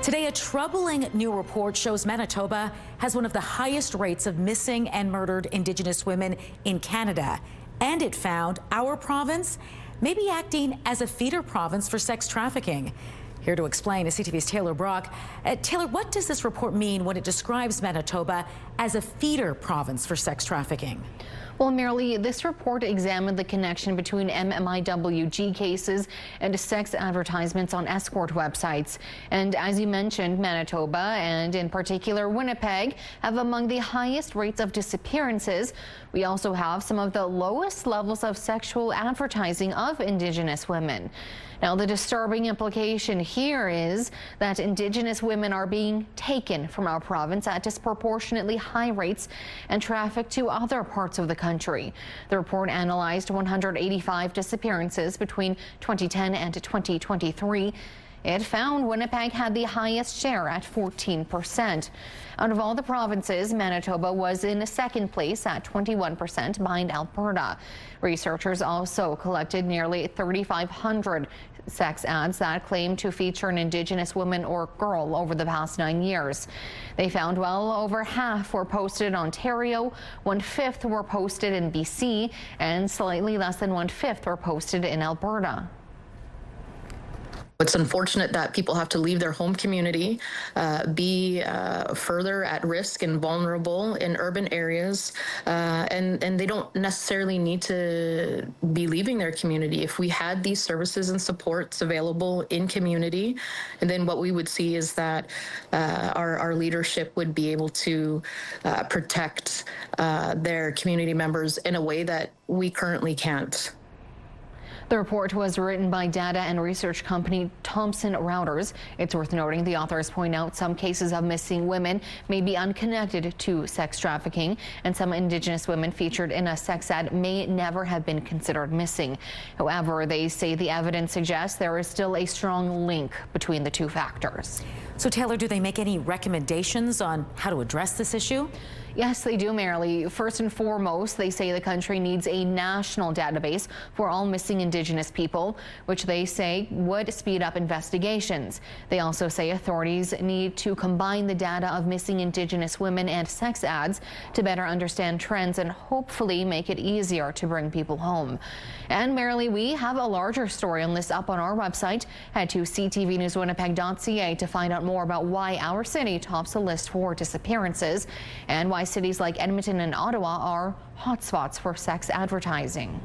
Today, a troubling new report shows Manitoba has one of the highest rates of missing and murdered Indigenous women in Canada. And it found our province may be acting as a feeder province for sex trafficking. Here to explain is CTV's Taylor Brock. Taylor, what does this report mean when it describes Manitoba as a feeder province for sex trafficking? Well, merely this report examined the connection between MMIWG cases and sex advertisements on escort websites. And as you mentioned, Manitoba and in particular Winnipeg have among the highest rates of disappearances. We also have some of the lowest levels of sexual advertising of Indigenous women. Now, the disturbing implication here is that Indigenous women are being taken from our province at disproportionately high rates and trafficked to other parts of the country. The report analyzed 185 disappearances between 2010 and 2023. It found Winnipeg had the highest share at 14%. Out of all the provinces, Manitoba was in second place at 21% behind Alberta. Researchers also collected nearly 3,500 sex ads that claim to feature an Indigenous woman or girl over the past 9 years. They found well over half were posted in Ontario, 1/5 were posted in BC, and slightly less than 1/5 were posted in Alberta. It's unfortunate that people have to leave their home community, be further at risk and vulnerable in urban areas, and they don't necessarily need to be leaving their community. If we had these services and supports available in community, and then what we would see is that our leadership would be able to protect their community members in a way that we currently can't. The report was written by data and research company Thomson Reuters. It's worth noting the authors point out some cases of missing women may be unconnected to sex trafficking, and some Indigenous women featured in a sex ad may never have been considered missing. However, they say the evidence suggests there is still a strong link between the two factors. So, Taylor, do they make any recommendations on how to address this issue? Yes, they do, Marilee. First and foremost, they say the country needs a national database for all missing Indigenous people, which they say would speed up investigations. They also say authorities need to combine the data of missing Indigenous women and sex ads to better understand trends and hopefully make it easier to bring people home. And Marilee, we have a larger story on this up on our website. Head to ctvnewswinnipeg.ca to find out more about why our city tops the list for disappearances and why cities like Edmonton and Ottawa are hotspots for sex advertising.